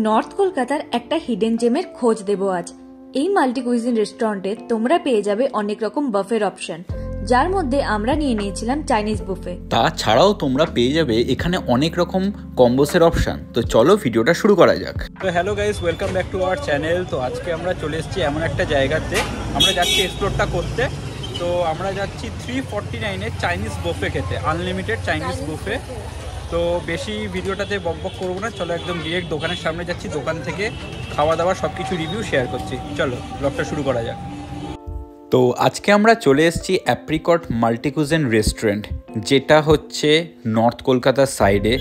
North কলকাতার একটা hidden জেমের খোঁজ দেব আজ। এই মাল্টি কুইজিন রেস্টুরেন্টে তোমরা পেয়ে যাবে অনেক রকম বাফের অপশন, যার মধ্যে আমরা নিয়ে নিয়েছিলাম চাইনিজ বুফে। তাছাড়াও তোমরা পেয়ে যাবে এখানে অনেক রকম কম্বোসের অপশন। তো চলো ভিডিওটা শুরু করা যাক। তো hello guys, welcome back to our channel. তো আজকে আমরা চলে এসেছি এমন একটা জায়গাতে, আমরা যাচ্ছি এক্সপ্লোরটা করতে। তো আমরা যাচ্ছি 349-এর চাইনিজ বুফে খেতে, আনলিমিটেড চাইনিজ বুফে। তো বেশি ভিডিওটাতে বকবক করবো না, চলো একদম ডিরেক্ট দোকানের সামনে যাচ্ছি, দোকান থেকে খাওয়া দাওয়া সব কিছু রিভিউ শেয়ার করছি। চলো ব্লগটা শুরু করা যাক। তো আজকে আমরা চলে এসেছি অ্যাপ্রিকট মাল্টি কুইজিন রেস্টুরেন্ট, যেটা হচ্ছে নর্থ কলকাতার সাইডে,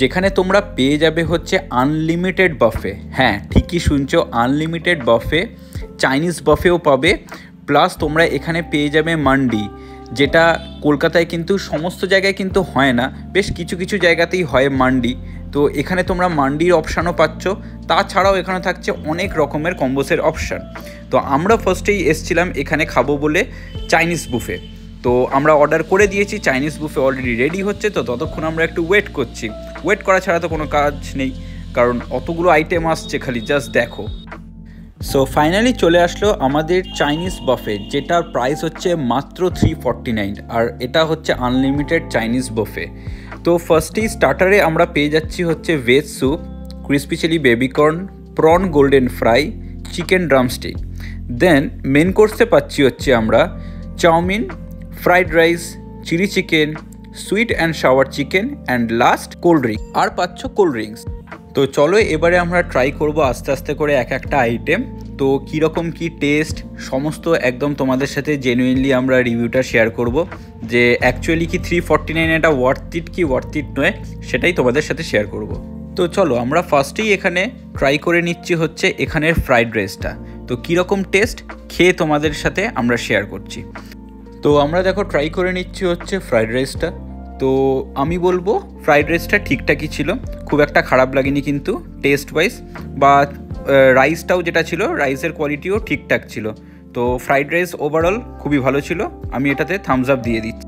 যেখানে তোমরা পেয়ে যাবে হচ্ছে আনলিমিটেড বাফে। হ্যাঁ, ঠিকই শুনছো, আনলিমিটেড বাফে। চাইনিজ বাফেও পাবে, প্লাস তোমরা এখানে পেয়ে যাবে মান্ডি, যেটা কলকাতায় কিন্তু সমস্ত জায়গায় কিন্তু হয় না, বেশ কিছু কিছু জায়গাতেই হয় মান্ডি। তো এখানে তোমরা মান্ডির অপশানও পাচ্ছ, তাছাড়াও এখানে থাকছে অনেক রকমের কম্বোসের অপশান। তো আমরা ফার্স্টেই এসছিলাম এখানে খাবো বলে চাইনিজ বুফে। তো আমরা অর্ডার করে দিয়েছি, চাইনিজ বুফে অলরেডি রেডি হচ্ছে। তো ততক্ষণ আমরা একটু ওয়েট করছি। ওয়েট করা ছাড়া তো কোনো কাজ নেই, কারণ অতগুলো আইটেম আসছে, খালি জাস্ট দেখো। সো ফাইনালি চলে আসলো আমাদের চাইনিজ বাফে, যেটার প্রাইস হচ্ছে মাত্র 349, আর এটা হচ্ছে আনলিমিটেড চাইনিজ বাফে। তো ফার্স্টেই স্টার্টারে আমরা পেয়ে যাচ্ছি হচ্ছে veg soup, crispy chilli baby corn, prawn golden fry, chicken drumstick. Then main কোর্সে পাচ্ছি হচ্ছে আমরা chowmein, fried rice, chilli chicken, sweet and sour chicken, and last cold drink, আর পাচ্ছ কোল্ড ড্রিঙ্কস। তো চলো এবারে আমরা ট্রাই করব আস্তে আস্তে করে এক একটা আইটেম। তো কীরকম কী টেস্ট সমস্ত একদম তোমাদের সাথে জেনুইনলি আমরা রিভিউটা শেয়ার করব, যে অ্যাকচুয়ালি কি 349 এটা ওয়ার্থ ইট কি ওয়ার্থ ইট নয়, সেটাই তোমাদের সাথে শেয়ার করব। তো চলো আমরা ফার্স্টেই এখানে ট্রাই করে নিচ্ছি হচ্ছে এখানের ফ্রাইড রাইসটা। তো কীরকম টেস্ট খেয়ে তোমাদের সাথে আমরা শেয়ার করছি। তো আমরা দেখো ট্রাই করে নিচ্ছি হচ্ছে ফ্রাইড রাইসটা। তো আমি বলবো ফ্রাইড রাইসটা ঠিকঠাকই ছিল, খুব একটা খারাপ লাগেনি কিন্তু টেস্ট ওয়াইজ, বা রাইসটাও যেটা ছিল রাইসের কোয়ালিটিও ঠিকঠাক ছিল। তো ফ্রাইড রাইস ওভারঅল খুবই ভালো ছিল, আমি এটাতে থামস আপ দিয়ে দিচ্ছি।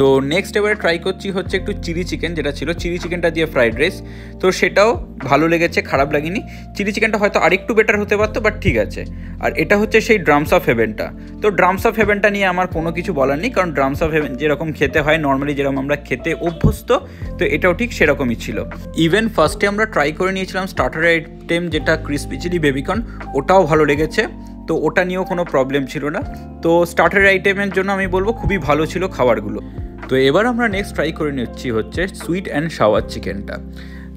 তো নেক্সট এবারে ট্রাই করছি হচ্ছে একটু চিলি চিকেন, যেটা ছিল চিলি চিকেনটা দিয়ে ফ্রাইড রাইস। তো সেটাও ভালো লেগেছে, খারাপ লাগেনি। চিলি চিকেনটা হয়তো আরেকটু বেটার হতে পারতো, বাট ঠিক আছে। আর এটা হচ্ছে সেই ড্রামস অফ হেভেনটা। তো ড্রামস অফ হেভেনটা নিয়ে আমার কোনো কিছু বলার নেই, কারণ ড্রামস অফ হেভেন যেরকম খেতে হয় নর্মালি, যেরকম আমরা খেতে অভ্যস্ত, তো এটাও ঠিক সেরকমই ছিল। ইভেন ফার্স্টে আমরা ট্রাই করে নিয়েছিলাম স্টার্টার আইটেম, যেটা ক্রিসপি চিলি বেবিকর্ন, ওটাও ভালো লেগেছে। তো ওটা নিয়েও কোনো প্রবলেম ছিল না। তো স্টার্টার আইটেমের জন্য আমি বলবো খুবই ভালো ছিল খাবারগুলো। তো এবার আমরা নেক্সট ট্রাই করে নিচ্ছি হচ্ছে সুইট অ্যান্ড শাওয়ার চিকেনটা।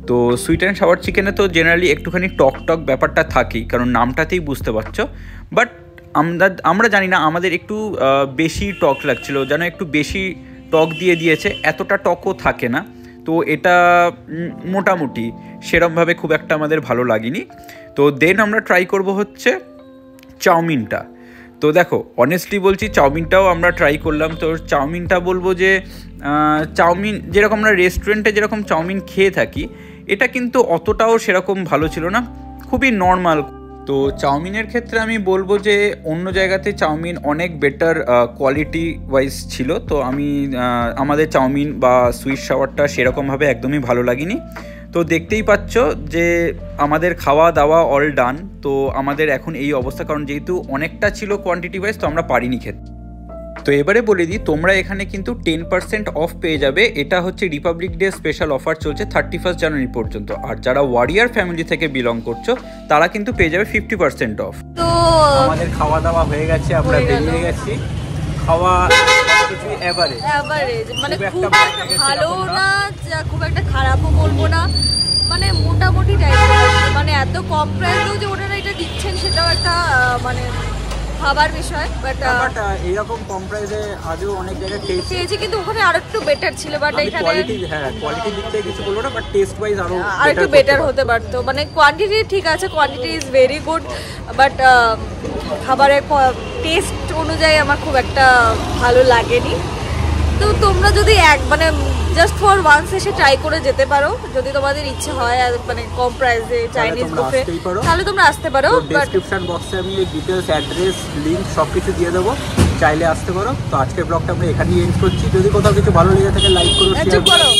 তো সুইট অ্যান্ড শাওয়ার চিকেনে তো জেনারেলি একটুখানি টক টক ব্যাপারটা থাকেই, কারণ নামটাতেই বুঝতে পারছো। বাট আমরা জানি না, আমাদের একটু বেশি টক লাগছিল, যেন একটু বেশি টক দিয়ে দিয়েছে, এতটা টকও থাকে না। তো এটা মোটামুটি সেরকমভাবে খুব একটা আমাদের ভালো লাগেনি। তো দেন আমরা ট্রাই করব হচ্ছে চাউমিনটা। তো দেখো অনেস্টলি বলছি, চাউমিনটাও আমরা ট্রাই করলাম। তো চাউমিনটা বলবো যে চাউমিন যেরকম আমরা রেস্টুরেন্টে যেরকম চাউমিন খেয়ে থাকি, এটা কিন্তু অতটাও সেরকম ভালো ছিল না, খুবই নর্মাল। তো চাউমিনের ক্ষেত্রে আমি বলবো যে অন্য জায়গাতে চাউমিন অনেক বেটার কোয়ালিটি ওয়াইজ ছিল। তো আমাদের চাউমিন বা সুইট শাওয়ারটা সেরকমভাবে একদমই ভালো লাগেনি। তো দেখতেই পাচ্ছ যে আমাদের খাওয়া দাওয়া অল ডান। তো আমাদের এখন এই অবস্থা, কারণ যেহেতু অনেকটা ছিল কোয়ান্টিটি ওয়াইজ, তো আমরা পারিনি খেতে। তো এবারে বলে দিই, তোমরা এখানে কিন্তু 10% অফ পেয়ে যাবে। এটা হচ্ছে রিপাবলিক ডে স্পেশাল অফার চলছে 31 জানুয়ারি পর্যন্ত। আর যারা ওয়ারিয়ার ফ্যামিলি থেকে বিলং করছো, তারা কিন্তু পেয়ে যাবে 50% অফ। তো আমাদের খাওয়া দাওয়া হয়ে গেছে, আমরা বেরিয়ে গেছি। খাওয়া কিছুই এভারেজ, মানে খুব একটা ভালো না, খুব একটা খারাপও বলবো না, মানে মোটামুটি টাইপের। মানে এত কম প্রাইসেও যে ওনারা এটা দিচ্ছেন, সেটাও একটা মানে ভাবার বিষয়। বাট এইরকম কম প্রাইসে আজও অনেক জায়গায় খেয়েছি, কিন্তু ওখানে আরো একটু বেটার ছিল। বাট এখানে কোয়ালিটি দিক থেকে কিছু বলবো না, বাট টেস্ট ওয়াইজ আরো একটু বেটার হতে পারতো। মানে কোয়ান্টিটি ঠিক আছে, quantity is very good, but খাবারের টেস্ট অনুযায়ী আমার খুব একটা ভালো লাগেনি। তো তোমরা যদি মানে জাস্ট ফর ওয়ান্স এসে ট্রাই করে যেতে পারো, যদি তোমাদের ইচ্ছে হয় মানে কম প্রাইসে চাইনিজ বুফে, তাহলে তোমরা আসতে পারো। ডেসক্রিপশন বক্সে আমি এই ডিটেইলস, অ্যাড্রেস, লিংক সব কিছু দিয়ে দেবো, চাইলে আসতে পারো। তো আজকের ব্লগটা আমরা এখানেই এন্ড করছি। যদি কোথাও কিছু ভালো লেগে থাকে লাইক করো, শেয়ার করো।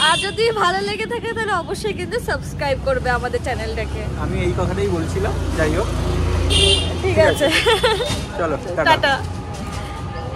আর যদি ভালো লেগে থাকে তাহলে অবশ্যই কিন্তু সাবস্ক্রাইব করবে আমাদের চ্যানেলটাকে। আমি এই কথাটাই বলছিলাম, যাই হোক ঠিক আছে, চলো টাটা।